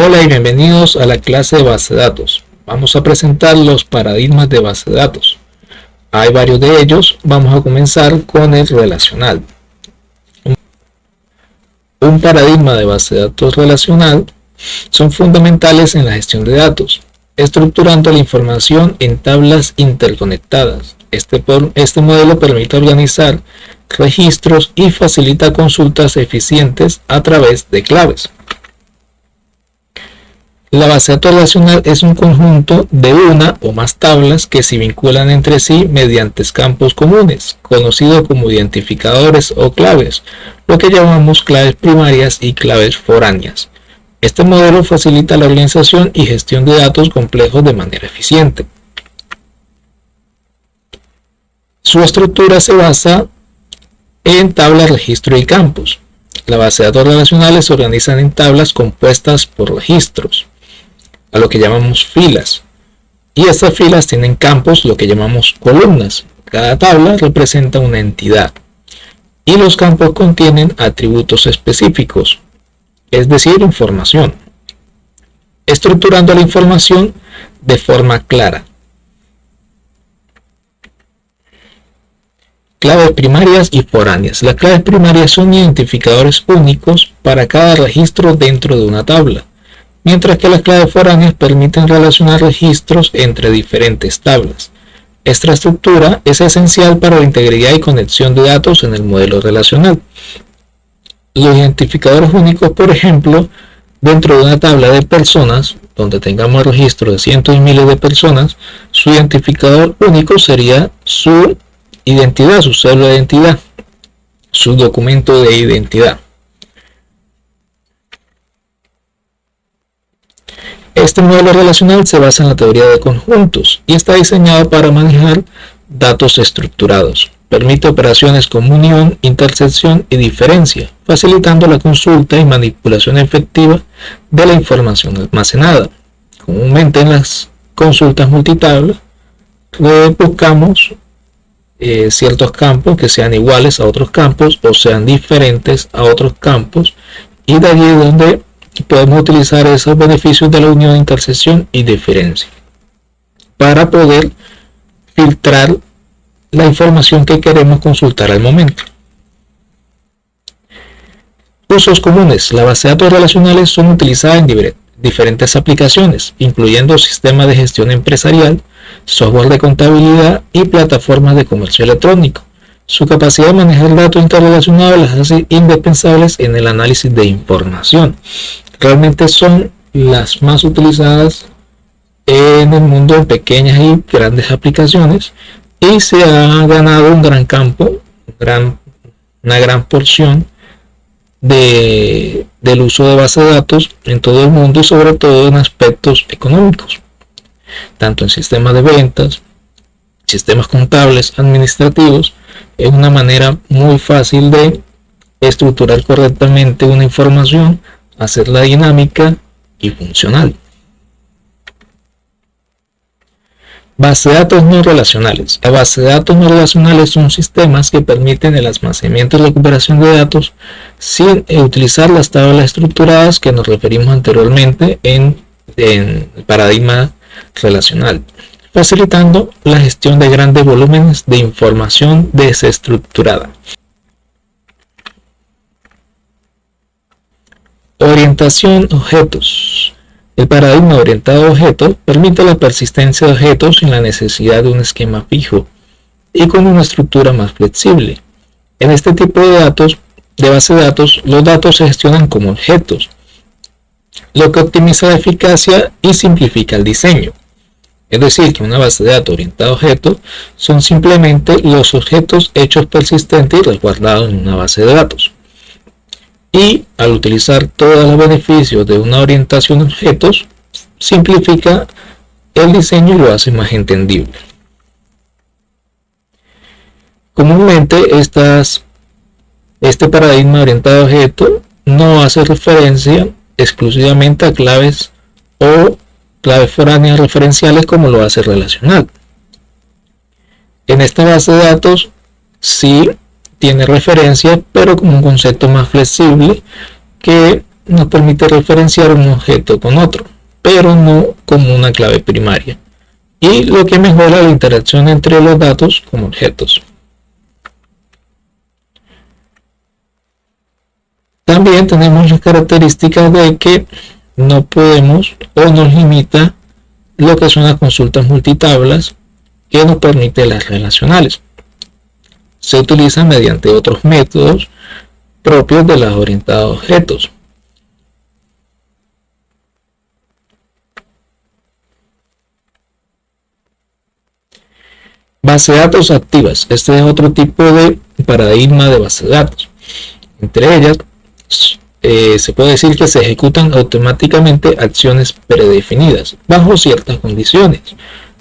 Hola y bienvenidos a la clase de base de datos. Vamos a presentar los paradigmas de base de datos. Hay varios de ellos. Vamos a comenzar con el relacional. Un paradigma de base de datos relacional son fundamentales en la gestión de datos, estructurando la información en tablas interconectadas. Este modelo permite organizar registros y facilita consultas eficientes a través de claves. La base de datos relacional es un conjunto de una o más tablas que se vinculan entre sí mediante campos comunes, conocidos como identificadores o claves, lo que llamamos claves primarias y claves foráneas. Este modelo facilita la organización y gestión de datos complejos de manera eficiente. Su estructura se basa en tablas, registro y campos. La base de datos relacionales se organizan en tablas compuestas por registros, a lo que llamamos filas, y estas filas tienen campos, lo que llamamos columnas. Cada tabla representa una entidad y los campos contienen atributos específicos, es decir, información, estructurando la información de forma clara. Claves primarias y foráneas. Las claves primarias son identificadores únicos para cada registro dentro de una tabla, mientras que las claves foráneas permiten relacionar registros entre diferentes tablas. Esta estructura es esencial para la integridad y conexión de datos en el modelo relacional. Los identificadores únicos, por ejemplo, dentro de una tabla de personas, donde tengamos registro de cientos y miles de personas, su identificador único sería su identidad, su cédula de identidad, su documento de identidad. Este modelo relacional se basa en la teoría de conjuntos y está diseñado para manejar datos estructurados. Permite operaciones como unión, intersección y diferencia, facilitando la consulta y manipulación efectiva de la información almacenada. Comúnmente en las consultas multitabla buscamos ciertos campos que sean iguales a otros campos o sean diferentes a otros campos, y de allí es donde podemos utilizar esos beneficios de la unión, intersección y diferencia para poder filtrar la información que queremos consultar al momento. Usos comunes. Las bases de datos relacionales son utilizadas en diferentes aplicaciones, incluyendo sistemas de gestión empresarial, software de contabilidad y plataformas de comercio electrónico. Su capacidad de manejar datos interrelacionados las hace indispensables en el análisis de información. Realmente son las más utilizadas en el mundo en pequeñas y grandes aplicaciones, y se ha ganado un gran campo, una gran porción del uso de bases de datos en todo el mundo, y sobre todo en aspectos económicos, tanto en sistemas de ventas, sistemas contables, administrativos. Es una manera muy fácil de estructurar correctamente una información, hacerla dinámica y funcional. Base de datos no relacionales. Las bases de datos no relacionales son sistemas que permiten el almacenamiento y recuperación de datos sin utilizar las tablas estructuradas que nos referimos anteriormente en el paradigma relacional, facilitando la gestión de grandes volúmenes de información desestructurada. Orientación objetos. El paradigma orientado a objetos permite la persistencia de objetos sin la necesidad de un esquema fijo y con una estructura más flexible. En este tipo de datos, de base de datos, los datos se gestionan como objetos, lo que optimiza la eficacia y simplifica el diseño. Es decir, que una base de datos orientada a objetos son simplemente los objetos hechos persistentes y resguardados en una base de datos. Y al utilizar todos los beneficios de una orientación a objetos, simplifica el diseño y lo hace más entendible. Comúnmente este paradigma orientado a objetos no hace referencia exclusivamente a claves o claves foráneas referenciales como lo hace relacional. En esta base de datos sí tiene referencia, pero como un concepto más flexible que nos permite referenciar un objeto con otro, pero no como una clave primaria, y lo que mejora la interacción entre los datos como objetos. También tenemos las características de que no podemos o nos limita lo que son las consultas multitablas, que nos permite las relacionales. Se utilizan mediante otros métodos propios de las orientadas a objetos. Base de datos activas. Este es otro tipo de paradigma de base de datos. Entre ellas, se puede decir que se ejecutan automáticamente acciones predefinidas bajo ciertas condiciones,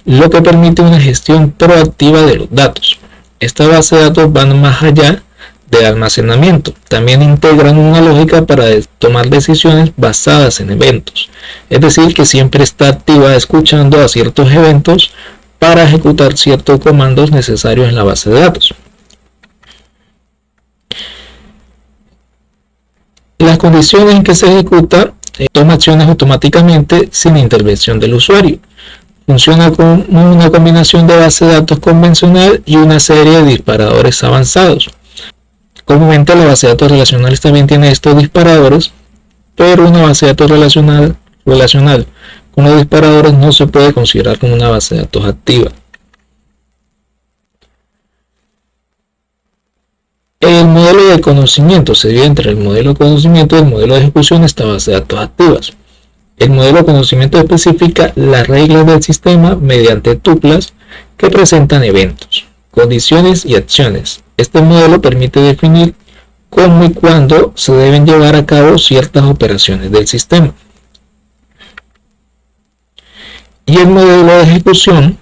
lo que permite una gestión proactiva de los datos. Esta base de datos van más allá de almacenamiento, también integran una lógica para tomar decisiones basadas en eventos, es decir, que siempre está activa escuchando a ciertos eventos para ejecutar ciertos comandos necesarios en la base de datos. Las condiciones en que se ejecuta toma acciones automáticamente sin intervención del usuario. Funciona como una combinación de base de datos convencional y una serie de disparadores avanzados. Comúnmente la base de datos relacionales también tiene estos disparadores, pero una base de datos relacional con los disparadores no se puede considerar como una base de datos activa. El modelo de conocimiento se divide entre el modelo de conocimiento y el modelo de ejecución de esta base de datos activas. El modelo de conocimiento especifica las reglas del sistema mediante tuplas que presentan eventos, condiciones y acciones. Este modelo permite definir cómo y cuándo se deben llevar a cabo ciertas operaciones del sistema. Y el modelo de ejecución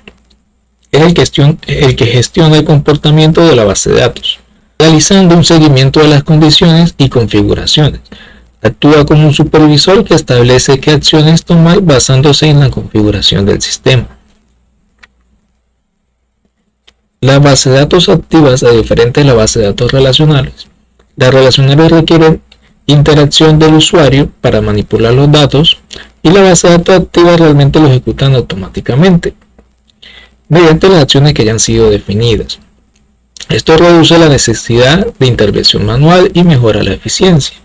es el que gestiona el comportamiento de la base de datos, realizando un seguimiento de las condiciones y configuraciones. Actúa como un supervisor que establece qué acciones tomar basándose en la configuración del sistema. Las bases de datos activas, a diferencia de las bases de datos relacionales, las relacionales requieren interacción del usuario para manipular los datos, y la base de datos activa realmente lo ejecutan automáticamente mediante las acciones que ya han sido definidas. Esto reduce la necesidad de intervención manual y mejora la eficiencia,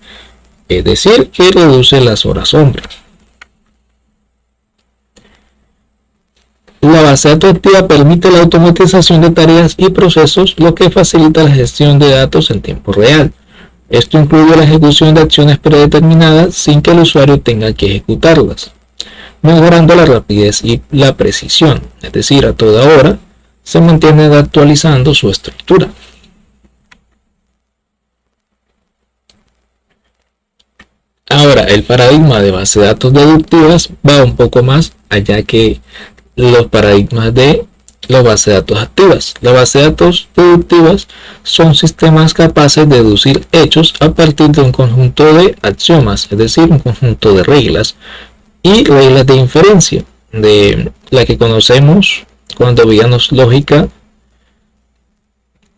es decir, que reduce las horas hombre. La base de datos activa permite la automatización de tareas y procesos, lo que facilita la gestión de datos en tiempo real. Esto incluye la ejecución de acciones predeterminadas sin que el usuario tenga que ejecutarlas, mejorando la rapidez y la precisión, es decir, a toda hora se mantiene actualizando su estructura. Ahora, el paradigma de base de datos deductivas va un poco más allá que los paradigmas de las bases de datos activas. Las bases de datos deductivas son sistemas capaces de deducir hechos a partir de un conjunto de axiomas, es decir, un conjunto de reglas y reglas de inferencia, de la que conocemos cuando veíamos lógica.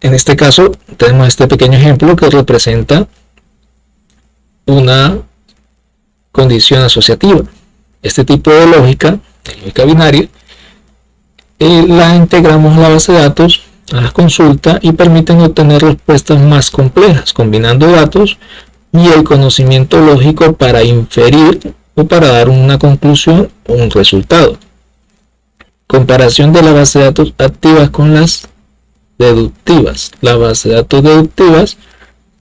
En este caso tenemos este pequeño ejemplo que representa una condición asociativa. Este tipo de lógica binaria, la integramos a la base de datos, a las consultas, y permiten obtener respuestas más complejas, combinando datos y el conocimiento lógico para inferir o para dar una conclusión o un resultado. Comparación de la base de datos activas con las deductivas. Las bases de datos deductivas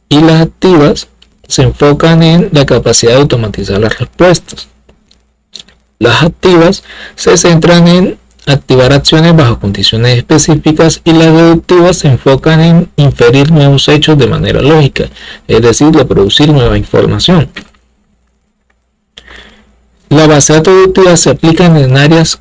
y las activas se enfocan en la capacidad de automatizar las respuestas. Las activas se centran en activar acciones bajo condiciones específicas, y las deductivas se enfocan en inferir nuevos hechos de manera lógica, es decir, de producir nueva información. La base de datos deductiva se aplica en áreas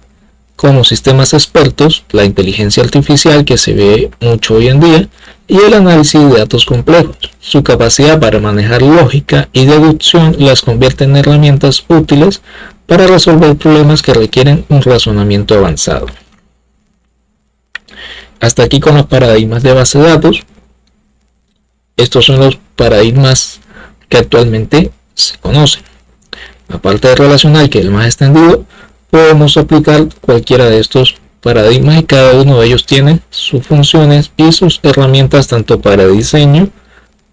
como sistemas expertos, la inteligencia artificial, que se ve mucho hoy en día, y el análisis de datos complejos. Su capacidad para manejar lógica y deducción las convierte en herramientas útiles para resolver problemas que requieren un razonamiento avanzado. Hasta aquí con los paradigmas de base de datos. Estos son los paradigmas que actualmente se conocen. Aparte del relacional, que es el más extendido, podemos aplicar cualquiera de estos paradigmas y cada uno de ellos tiene sus funciones y sus herramientas tanto para diseño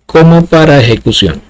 como para ejecución.